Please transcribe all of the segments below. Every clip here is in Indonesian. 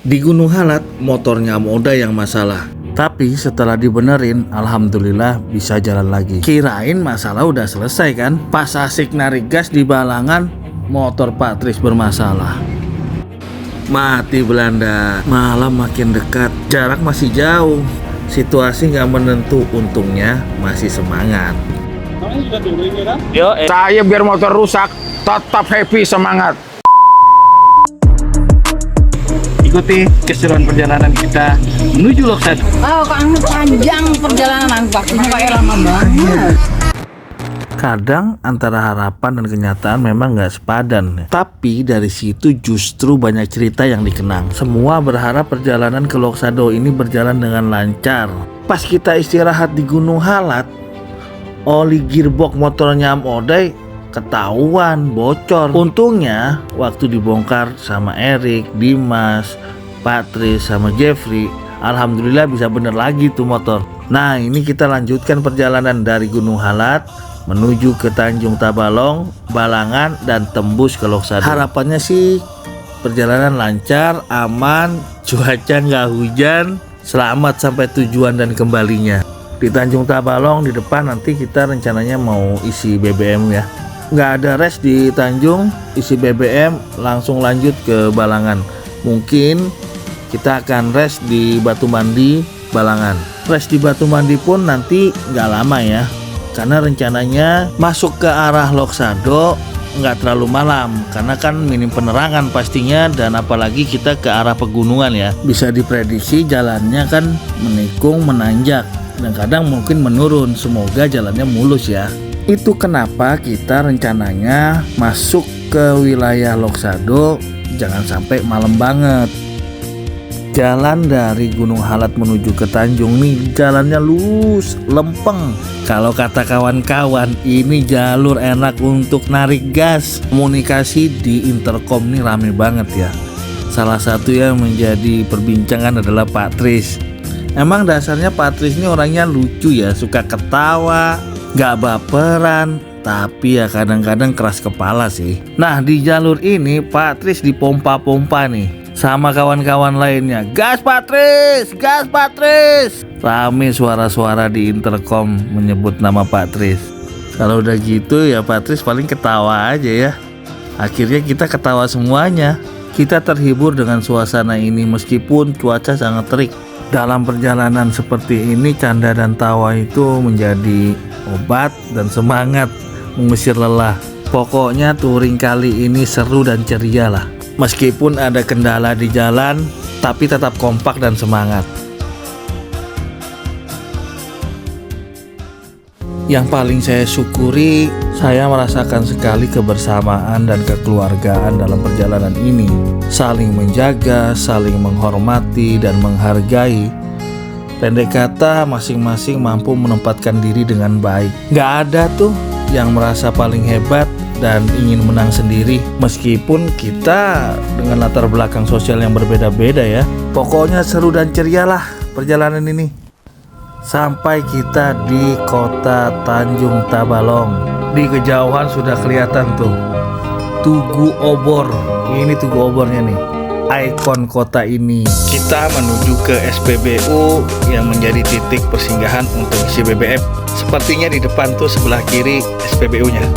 Di Gunung Halat, motornya Om Oda yang masalah. Tapi setelah dibenerin, alhamdulillah bisa jalan lagi. Kirain masalah udah selesai kan? Pas asik narik gas di Balangan, motor Pak Tris bermasalah. Mati Belanda, malam makin dekat, jarak masih jauh. Situasi nggak menentu, untungnya masih semangat. Saya biar motor rusak, tetap happy, semangat. Ikuti keseruan perjalanan kita menuju Loksado. Oh, kok panjang perjalanan, waktunya kayak lama banget. Kadang antara harapan dan kenyataan memang nggak sepadan. Tapi dari situ justru banyak cerita yang dikenang. Semua berharap perjalanan ke Loksado ini berjalan dengan lancar. Pas kita istirahat di Gunung Halat, oli gearbox motornya Om Odai ketahuan bocor. Untungnya waktu dibongkar sama Erik, Dimas, Patris sama Jeffrey, alhamdulillah bisa bener lagi tuh motor. Nah, ini kita lanjutkan perjalanan dari Gunung Halat menuju ke Tanjung Tabalong, Balangan, dan tembus ke Loksado. Harapannya sih perjalanan lancar, aman, cuaca nggak hujan, selamat sampai tujuan dan kembalinya. Di Tanjung Tabalong di depan nanti kita rencananya mau isi BBM ya. Nggak ada rest di Tanjung, isi BBM langsung lanjut ke Balangan. Mungkin kita akan rest di Batu Mandi, Balangan. Rest di Batu Mandi pun nanti nggak lama ya, karena rencananya masuk ke arah Loksado nggak terlalu malam, karena kan minim penerangan pastinya, dan apalagi kita ke arah pegunungan ya. Bisa diprediksi jalannya kan menikung, menanjak, dan kadang mungkin menurun. Semoga jalannya mulus ya. Itu kenapa kita rencananya masuk ke wilayah Loksado jangan sampai malam banget. Jalan dari Gunung Halat menuju ke Tanjung nih jalannya lurus, lempeng. Kalau kata kawan-kawan, ini jalur enak untuk narik gas. Komunikasi di intercom nih rame banget ya. Salah satu yang menjadi perbincangan adalah Pak Tris. Emang dasarnya Pak Tris ini orangnya lucu ya, suka ketawa, gak baperan, tapi ya kadang-kadang keras kepala sih. Nah, di jalur ini Pak Tris dipompa-pompa nih sama kawan-kawan lainnya. Gas Pak Tris, gas Pak Tris. Rame suara-suara di intercom menyebut nama Pak Tris. Kalau udah gitu ya Pak Tris paling ketawa aja ya. Akhirnya kita ketawa semuanya. Kita terhibur dengan suasana ini meskipun cuaca sangat terik. Dalam perjalanan seperti ini, canda dan tawa itu menjadi obat dan semangat mengusir lelah. Pokoknya touring kali ini seru dan ceria lah. Meskipun ada kendala di jalan, tapi tetap kompak dan semangat. Yang paling saya syukuri, saya merasakan sekali kebersamaan dan kekeluargaan dalam perjalanan ini. Saling menjaga, saling menghormati dan menghargai. Pendek kata, masing-masing mampu menempatkan diri dengan baik. Gak ada tuh yang merasa paling hebat dan ingin menang sendiri, meskipun kita dengan latar belakang sosial yang berbeda-beda ya. Pokoknya seru dan ceria lah perjalanan ini. Sampai kita di kota Tanjung Tabalong. Di kejauhan sudah kelihatan tuh Tugu Obor. Ini Tugu Obornya nih, ikon kota ini. Kita menuju ke SPBU yang menjadi titik persinggahan untuk isi BBM. Sepertinya di depan tuh sebelah kiri SPBU-nya.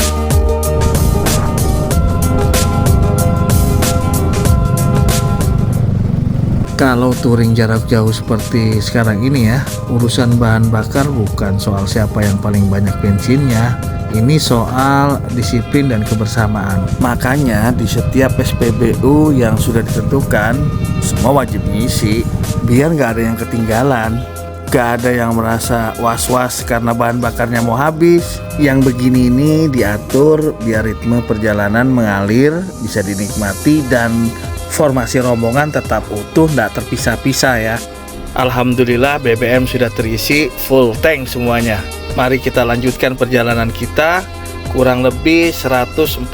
Kalau touring jarak jauh seperti sekarang ini ya, urusan bahan bakar bukan soal siapa yang paling banyak bensinnya. Ini soal disiplin dan kebersamaan. Makanya di setiap SPBU yang sudah ditentukan, semua wajib ngisi, biar gak ada yang ketinggalan. Gak ada yang merasa was-was karena bahan bakarnya mau habis. Yang begini ini diatur biar ritme perjalanan mengalir, bisa dinikmati, dan formasi rombongan tetap utuh, tidak terpisah-pisah ya. Alhamdulillah BBM sudah terisi full tank semuanya. Mari kita lanjutkan perjalanan kita, kurang lebih 140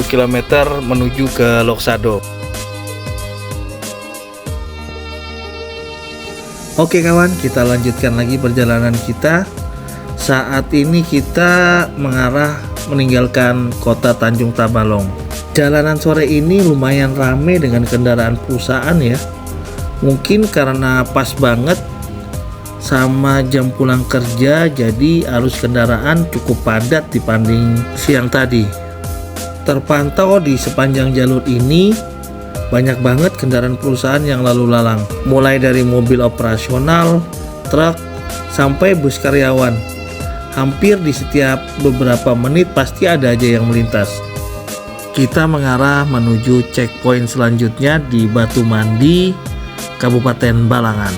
km menuju ke Loksado. Oke kawan, kita lanjutkan lagi perjalanan kita. Saat ini kita mengarah meninggalkan kota Tanjung Tabalong. Jalanan sore ini lumayan ramai dengan kendaraan perusahaan ya. Mungkin karena pas banget sama jam pulang kerja, jadi arus kendaraan cukup padat dibanding siang tadi. Terpantau di sepanjang jalur ini banyak banget kendaraan perusahaan yang lalu lalang, mulai dari mobil operasional, truk, sampai bus karyawan. Hampir di setiap beberapa menit pasti ada aja yang melintas. Kita mengarah menuju checkpoint selanjutnya di Batu Mandi, Kabupaten Balangan.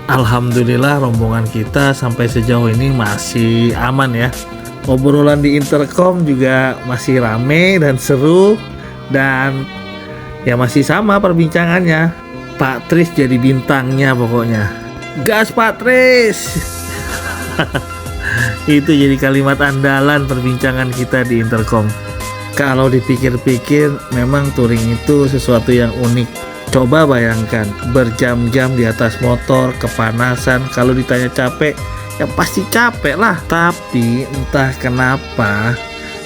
Alhamdulillah rombongan kita sampai sejauh ini masih aman ya. Obrolan di intercom juga masih rame dan seru, dan ya masih sama perbincangannya. Pak Tris jadi bintangnya pokoknya. Gas Pak Tris. Itu jadi kalimat andalan perbincangan kita di intercom. Kalau dipikir-pikir memang touring itu sesuatu yang unik. Coba bayangkan berjam-jam di atas motor, kepanasan, kalau ditanya capek, ya pasti capek lah. Tapi entah kenapa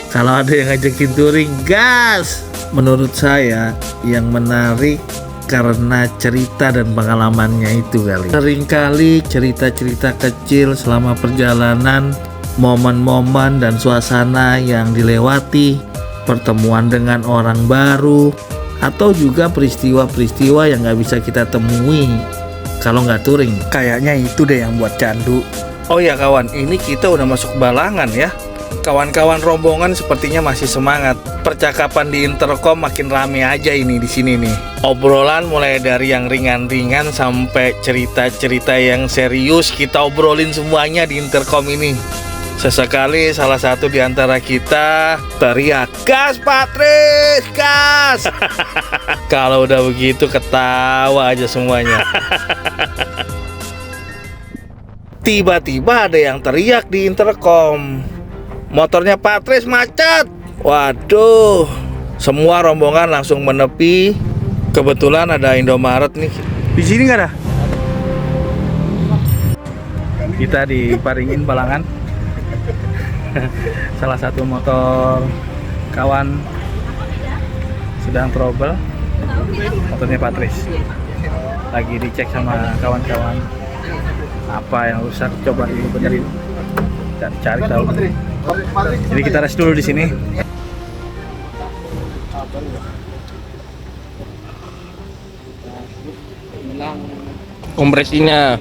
kalau ada yang ngajakin touring, gas! Menurut saya yang menarik karena cerita dan pengalamannya itu kali. Seringkali cerita-cerita kecil selama perjalanan, momen-momen dan suasana yang dilewati, pertemuan dengan orang baru, atau juga peristiwa-peristiwa yang nggak bisa kita temui kalau nggak touring. Kayaknya itu deh yang buat candu. Oh ya kawan, ini kita udah masuk Balangan ya. Kawan-kawan rombongan sepertinya masih semangat. Percakapan di intercom makin rame aja ini di sini nih. Obrolan mulai dari yang ringan-ringan sampai cerita-cerita yang serius kita obrolin semuanya di intercom ini. Sesekali salah satu di antara kita teriak, "Gas Pak Tris, gas!" Kalau udah begitu ketawa aja semuanya. Tiba-tiba ada yang teriak di intercom, "Motornya Pak Tris macet!" Waduh, semua rombongan langsung menepi. Kebetulan ada Indomaret nih. Di sini nggak ada? Kita di Paringin Balangan. Salah satu motor kawan sedang trouble. Motornya Pak Tris lagi dicek sama kawan-kawan. Apa yang rusak coba dibenerin dan cari tahu. Jadi kita rest dulu di sini. Kompresinya.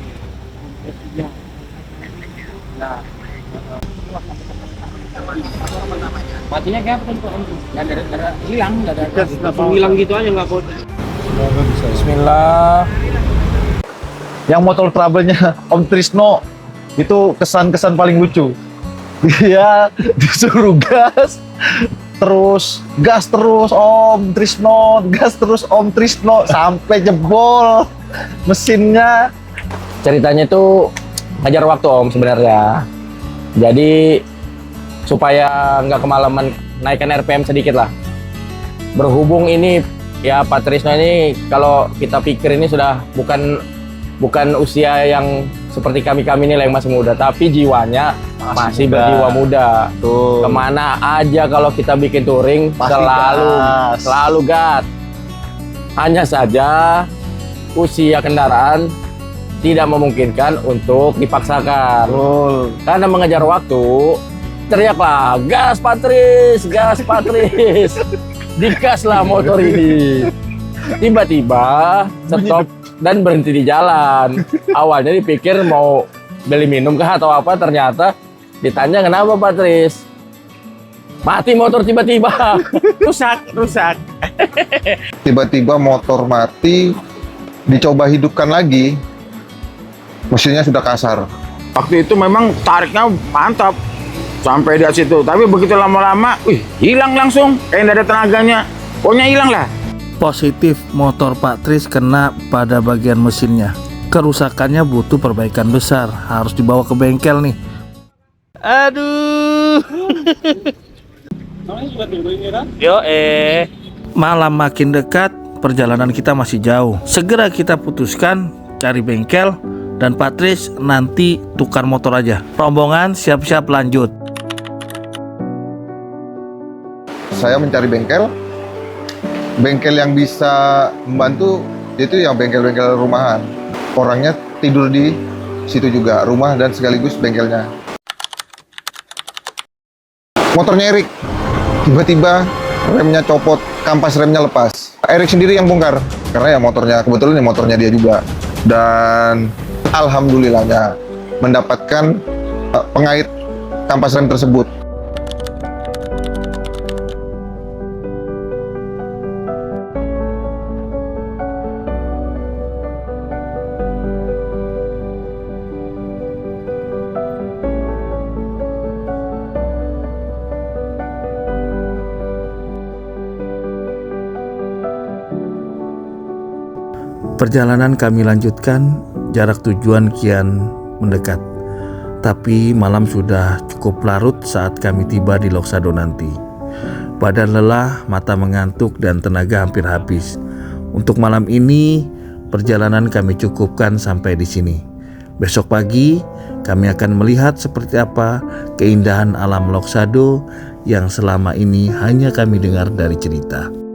Matinya kayak apa tuh? Nggak ada hilang, nggak ada hilang gitu aja nggak kok. Bismillah. Yang motor trouble-nya Om Trisno itu kesan-kesan paling lucu. Dia disuruh gas terus Om Trisno, gas terus Om Trisno sampai jebol mesinnya. Ceritanya itu hajar waktu Om sebenarnya. Jadi supaya nggak kemalaman, naikkan RPM sedikit lah. Berhubung ini ya Pak Trisno ini kalau kita pikir ini sudah bukan usia yang seperti kami ini lah yang masih muda, tapi jiwanya masih berjiwa muda. Tuh. Kemana aja kalau kita bikin touring Pasti selalu gas. Hanya saja usia kendaraan tidak memungkinkan untuk dipaksakan. Betul. Karena mengejar waktu, teriaklah, "Gas Pak Tris, gas Pak Tris." Digaslah motor ini. Tiba-tiba stop dan berhenti di jalan. Awalnya dipikir mau beli minum kah atau apa, ternyata ditanya, "Kenapa Pak Tris?" Mati motor tiba-tiba. rusak. Tiba-tiba motor mati, dicoba hidupkan lagi, mesinnya sudah kasar. Waktu itu memang tariknya mantap sampai di situ, tapi begitu lama-lama, hilang langsung, kayak nggak ada tenaganya, pokoknya hilang lah. Positif motor Pak Tris kena pada bagian mesinnya. Kerusakannya butuh perbaikan besar, harus dibawa ke bengkel nih. Aduh. Malam makin dekat, perjalanan kita masih jauh. Segera kita putuskan cari bengkel dan Pak Tris nanti tukar motor aja. Rombongan siap-siap lanjut. Saya mencari bengkel yang bisa membantu Itu yang bengkel-bengkel rumahan. Orangnya tidur di situ juga, rumah dan sekaligus bengkelnya. Motornya Erik, tiba-tiba remnya copot, kampas remnya lepas. Erik sendiri yang bongkar, karena ya motornya, kebetulan ya motornya dia juga. Dan alhamdulillahnya mendapatkan pengait kampas rem tersebut. Perjalanan kami lanjutkan, jarak tujuan kian mendekat. Tapi malam sudah cukup larut saat kami tiba di Loksado nanti. Badan lelah, mata mengantuk, dan tenaga hampir habis. Untuk malam ini, perjalanan kami cukupkan sampai di sini. Besok pagi, kami akan melihat seperti apa keindahan alam Loksado yang selama ini hanya kami dengar dari cerita.